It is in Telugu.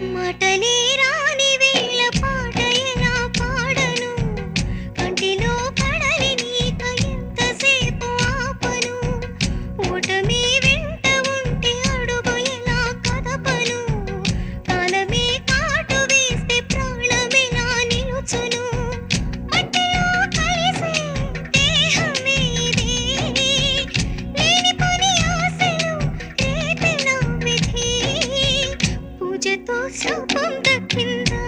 మాటలే రాని వేళ పాట ఎలా పాడను, కంటిలో కడలి నీక ఎంతసేపు ఆపను, ఓటమి వెంట ఉంటే అడుగు ఎలా కదపను, కాలమే కాటు వేస్తే ప్రాణమెలా నిలుచును, మట్టిలో కలిసే దేహమే ఇది, లేనిపోని ఆశలు రేపెలా విధి, పూజతో శాపం దక్కిందా